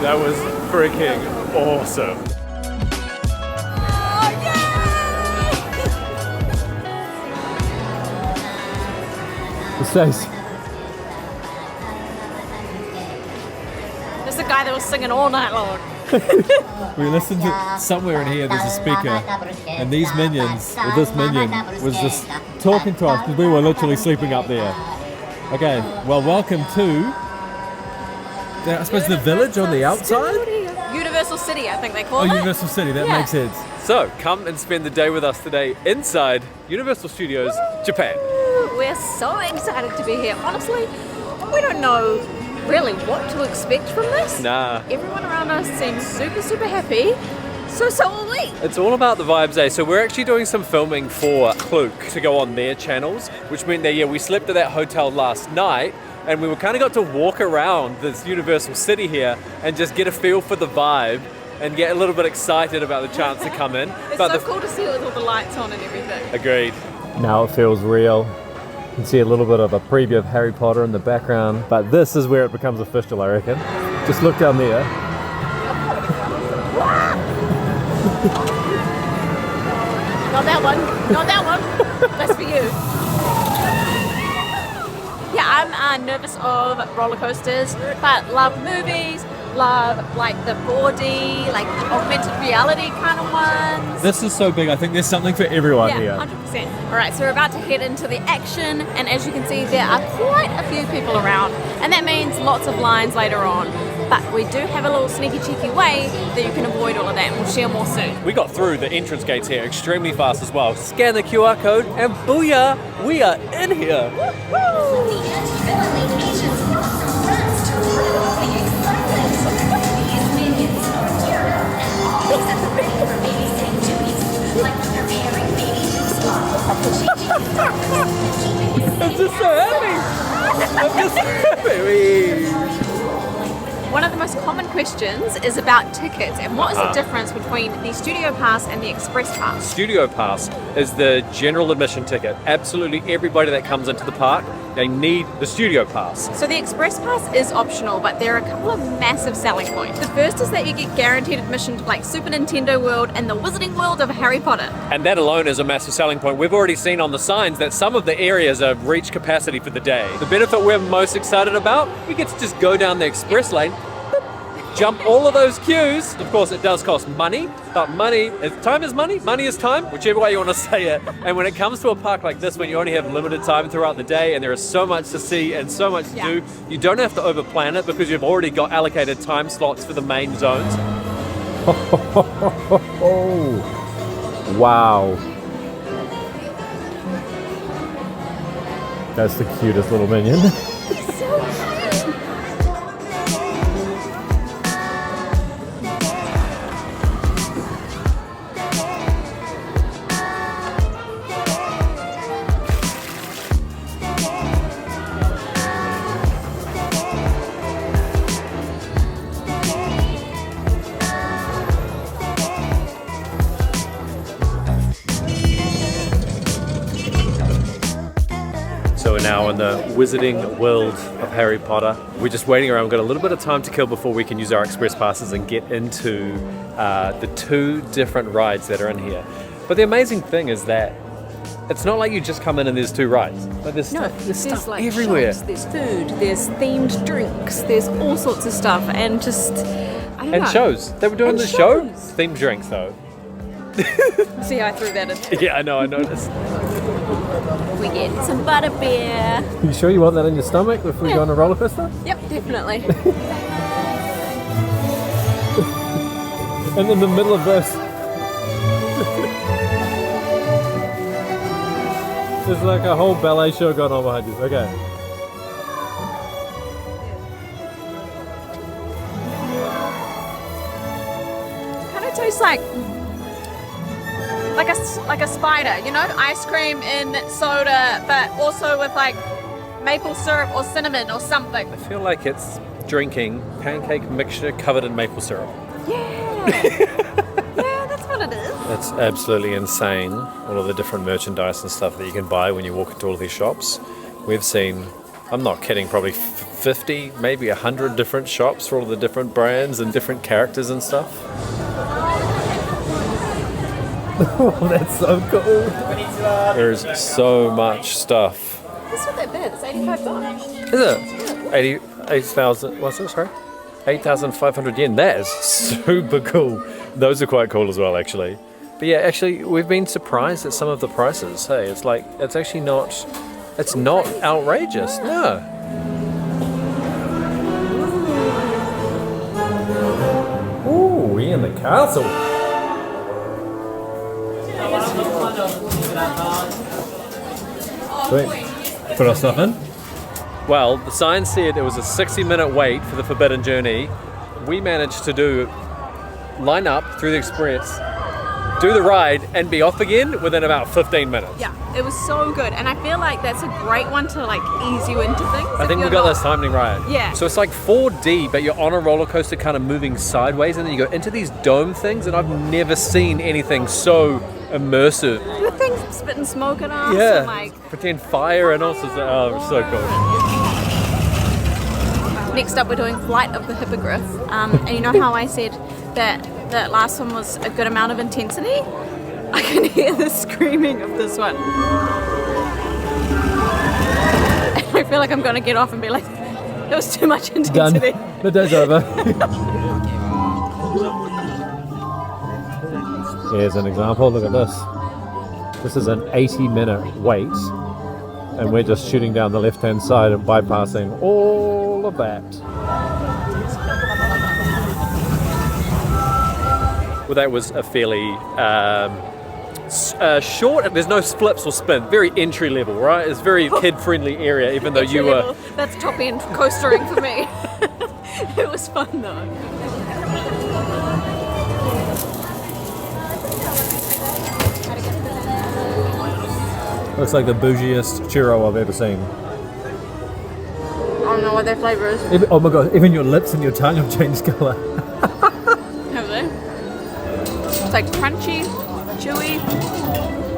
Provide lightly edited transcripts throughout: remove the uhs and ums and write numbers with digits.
That was freaking awesome. Oh, yay! Stacey. There's the guy that was singing all night long. We listened to somewhere in here, there's a speaker, and these minions, or this minion, was just talking to us because we were literally sleeping up there. Okay, well, welcome to, I suppose, the village on the outside? Universal City, I think they call it. Universal City, that makes sense. So, come and spend the day with us today inside Universal Studios, Japan. We're so excited to be here. Honestly, we don't know really what to expect from this. Nah. Everyone around us seems super, super happy. So are we. It's all about the vibes, eh? So we're actually doing some filming for DSKLOOK to go on their channels, which meant that, yeah, we slept at that hotel last night, and we kind of got to walk around this Universal City here and just get a feel for the vibe and get a little bit excited about the chance to come in. It's so cool to see it with all the lights on and everything. Agreed. Now it feels real. You can see a little bit of a preview of Harry Potter in the background, but this is where it becomes official, I reckon. Just look down there. Not that one. Not that one. That's for you. Yeah, I'm nervous of roller coasters, but love movies, love like the 4D, like augmented reality kind of ones. This is so big. I think there's something for everyone here. Yeah, 100%. All right, so we're about to head into the action, and as you can see, there are quite a few people around, and that means lots of lines later on. But we do have a little sneaky cheeky way that you can avoid all of that, and we'll share more soon. We got through the entrance gates here extremely fast as well. Scan the QR code, and booyah, we are in here. I'm just so happy. I'm just so happy. One of the most common questions is about tickets and what is the difference between the Studio Pass and the Express Pass? Studio Pass is the general admission ticket. Absolutely everybody that comes into the park, they need the Studio Pass. So the Express Pass is optional, but there are a couple of massive selling points. The first is that you get guaranteed admission to like Super Nintendo World and the Wizarding World of Harry Potter. And that alone is a massive selling point. We've already seen on the signs that some of the areas have reached capacity for the day. The benefit we're most excited about, we get to just go down the express lane, jump all of those queues. Of course, it does cost money, but time is money, money is time, whichever way you want to say it. And when it comes to a park like this, when you only have limited time throughout the day and there is so much to see and so much to do, you don't have to overplan it because you've already got allocated time slots for the main zones. Wow. That's the cutest little minion. So we're now in the Wizarding World of Harry Potter. We're just waiting around. We've got a little bit of time to kill before we can use our express passes and get into the two different rides that are in here. But the amazing thing is that it's not like you just come in and there's two rides. But there's stuff like everywhere. Shops, there's food, there's themed drinks, there's all sorts of stuff, and just, I don't know. And shows. They were doing And the show. shows. Themed drinks though. See how I threw that in? Yeah, I know, I noticed. We get some butterbeer. You sure you want that in your stomach before you go on a roller coaster? Yep, definitely. And in the middle of this, there's like a whole ballet show going on behind you. Okay. Kind of tastes like a spider, you know, ice cream in soda, but also with like maple syrup or cinnamon or something. I feel like it's drinking pancake mixture covered in maple syrup. Yeah. Yeah, that's what it is. It's absolutely insane, all of the different merchandise and stuff that you can buy when you walk into all of these shops. We've seen, I'm not kidding, probably 50, maybe 100 different shops for all of the different brands and different characters and stuff. Oh, that's so cool. There's so much stuff. It's not that bad. It's $85. Is it? 8,000, what's it, sorry? 8,500 yen. That is super cool. Those are quite cool as well, actually. But yeah, actually, we've been surprised at some of the prices. Hey, it's like, it's actually not, it's not outrageous. No. Ooh, we're in the castle. Sweet. Put our stuff in. Well, the sign said it was a 60-minute wait for the Forbidden Journey. We managed to line up through the express, do the ride, and be off again within about 15 minutes. Yeah, it was so good, and I feel like that's a great one to like ease you into things. I think we got this timing right. Yeah. So it's like 4D, but you're on a roller coaster kind of moving sideways, and then you go into these dome things, and I've never seen anything so immersive. The things spitting smoke at us. Yeah. And, like, pretend fire and all sorts of, oh, it was so cool. next up we're doing Flight of the Hippogriff. And you know how I said that the last one was a good amount of intensity? I can hear the screaming of this one. And I feel like I'm going to get off and be like, there was too much intensity. Done. The day's over. Here's an example, look at this. This is an 80-minute wait, and we're just shooting down the left-hand side and bypassing all of that. Well, that was a fairly short, there's no flips or spin, very entry level, right? It's very kid-friendly area, even though you were... That's top-end coastering for me. It was fun though. Looks like the bougiest churro I've ever seen. I don't know what their flavour is. Oh my god, even your lips and your tongue have changed colour. Have they? It's like crunchy, chewy,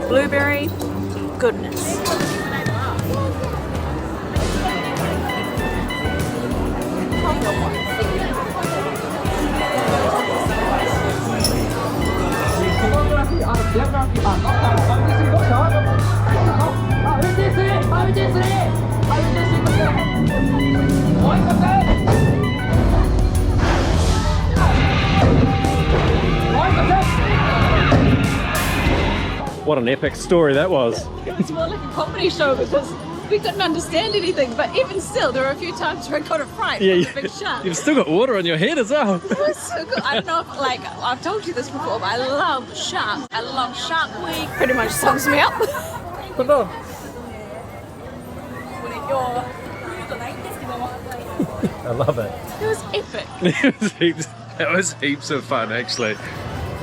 blueberry, goodness. What an epic story that was. It was more like a comedy show because we couldn't understand anything, but even still, there were a few times where I got a fright from the big shark. You've still got water on your head as well. It was so good. I don't know if, like, I've told you this before, but I love sharks. I love Shark Week. Pretty much sums me up. But no. I love it. It was epic. It was heaps of fun, actually.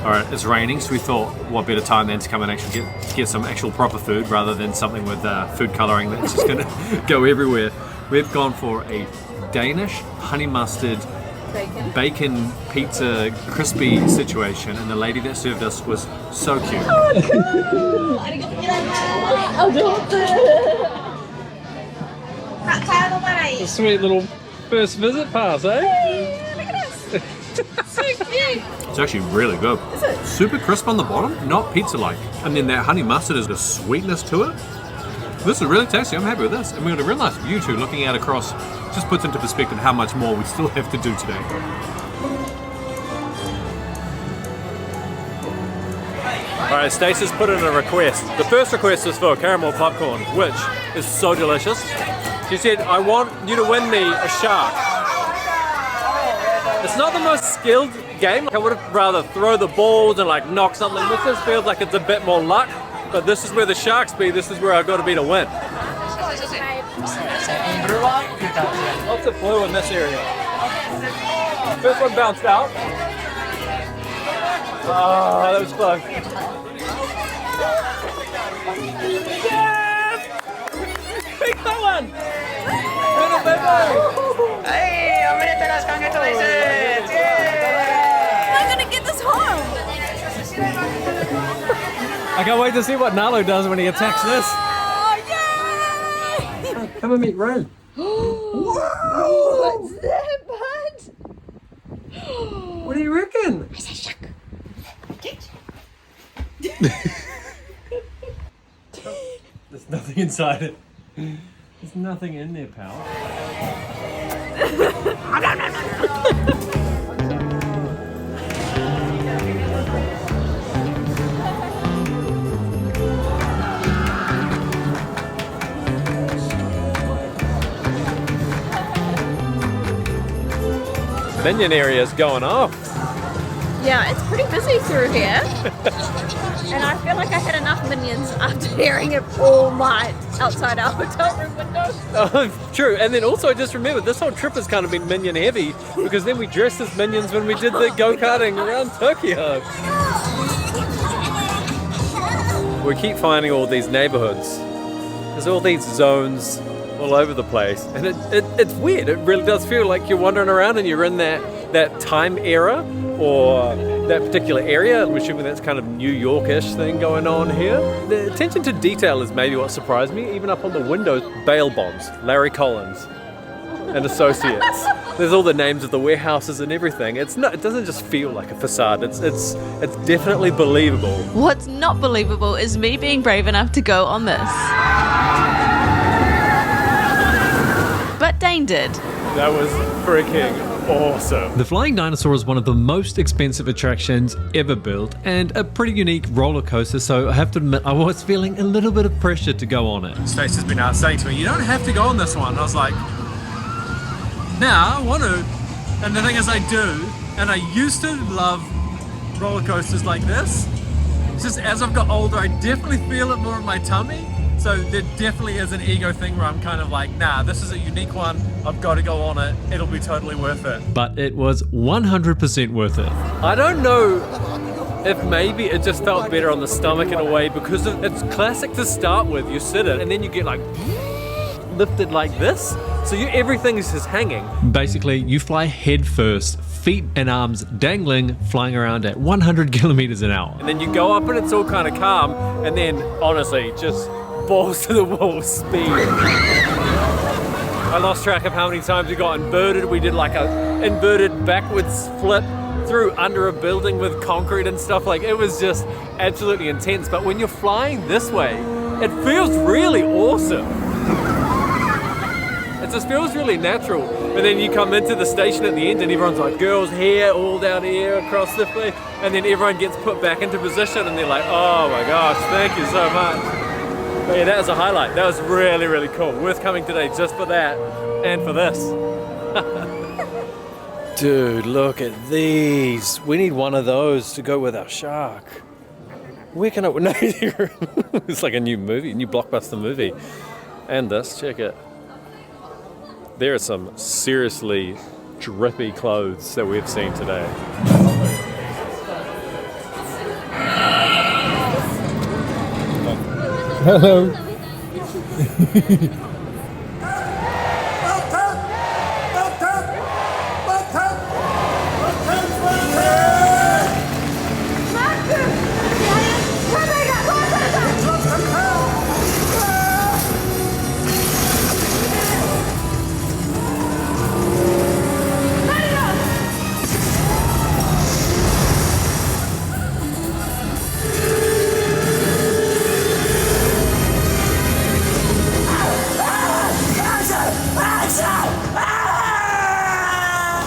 Alright, it's raining, so we thought what better time than to come and actually get some actual proper food rather than something with food colouring that's just going to go everywhere. We've gone for a Danish honey mustard bacon pizza crispy situation, and the lady that served us was so cute. Oh, cool. A sweet little first visit pass, eh? Hey, look at this. So cute. It's actually really good. Is it? Super crisp on the bottom, not pizza-like. And then that honey mustard is the sweetness to it. This is really tasty. I'm happy with this. And we've got a real nice view too, looking out across. Just puts into perspective how much more we still have to do today. Alright, Stacey's put in a request. The first request is for caramel popcorn, which is so delicious. She said, I want you to win me a shark. It's not the most skilled game. I would have rather throw the balls and like knock something. This just feels like it's a bit more luck, but this is where the sharks be. This is where I've got to be to win. Lots of blue in this area. First one bounced out. Oh, that was close. Yes! Big that one! Little baby! Hey, congratulations! I'm gonna get this home. I can't wait to see what Nalu does when he attacks this. Oh, yay! Come and meet Ren. What's that, bud? What do you reckon? I say shuck. There's nothing inside it. There's nothing in there, pal. Minion area is going off. Yeah, it's pretty busy through here. And I feel like I had enough minions after hearing it all night outside our hotel room window. Oh, true. And then also I just remembered this whole trip has kind of been minion heavy because then we dressed as minions when we did the go-karting around Tokyo. We keep finding all these neighborhoods. There's all these zones all over the place. And it's weird. It really does feel like you're wandering around and you're in that time era or that particular area. I'm assuming that's kind of New York-ish thing going on here. The attention to detail is maybe what surprised me. Even up on the windows, bail bonds, Larry Collins and Associates. There's all the names of the warehouses and everything. It doesn't just feel like a facade. It's definitely believable. What's not believable is me being brave enough to go on this. But Dane did. That was freaking awesome. The Flying Dinosaur is one of the most expensive attractions ever built and a pretty unique roller coaster, so I have to admit I was feeling a little bit of pressure to go on it. Stacey's been saying to me, you don't have to go on this one. I was like, nah, I want to. And the thing is I do, and I used to love roller coasters like this. It's just as I've got older, I definitely feel it more in my tummy. So there definitely is an ego thing where I'm kind of like, nah, this is a unique one. I've got to go on it. It'll be totally worth it. But it was 100% worth it. I don't know if maybe it just felt better on the stomach in a way because it's classic to start with. You sit it and then you get like lifted like this. So everything is just hanging. Basically, you fly head first, feet and arms dangling, flying around at 100 kilometers an hour. And then you go up and it's all kind of calm. And then honestly, just balls to the wall speed. I lost track of how many times we got inverted. We did like a inverted backwards flip through under a building with concrete and stuff. Like it was just absolutely intense. But when you're flying this way, it feels really awesome. It just feels really natural. And then you come into the station at the end and everyone's like, girls here, all down here across the place. And then everyone gets put back into position and they're like, oh my gosh, thank you so much. But yeah, that was a highlight. That was really, really cool. Worth coming today just for that and for this. Dude, look at these. We need one of those to go with our shark. Where can I... No, it's like a new movie, a new blockbuster movie. And this, check it. There are some seriously drippy clothes that we've seen today. Hello.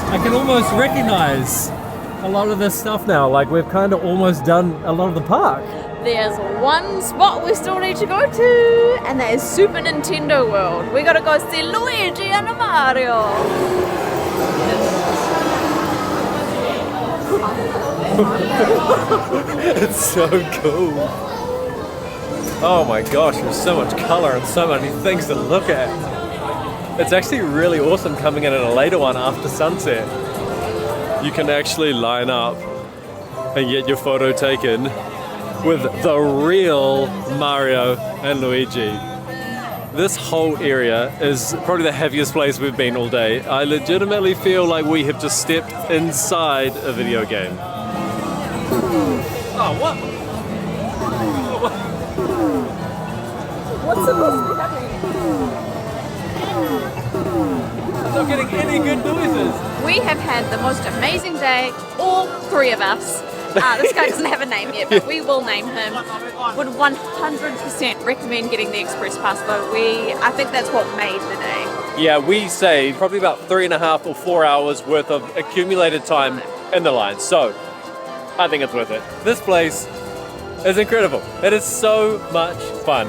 I can almost recognize a lot of this stuff now. Like we've kind of almost done a lot of the park. There's one spot we still need to go to, and that is Super Nintendo World. We gotta go see Luigi and Mario. It's so cool. Oh my gosh, there's so much color and so many things to look at. It's actually really awesome coming in a later one after sunset. You can actually line up and get your photo taken with the real Mario and Luigi. This whole area is probably the heaviest place we've been all day. I legitimately feel like we have just stepped inside a video game. Oh, what? supposed to be happening? I'm not getting any good noises. We have had the most amazing day, all three of us. This guy doesn't have a name yet, but we will name him. Would 100% recommend getting the express pass though. I think that's what made the day. Yeah, we saved probably about 3.5 or 4 hours worth of accumulated time in the line. So, I think it's worth it. This place is incredible. It is so much fun.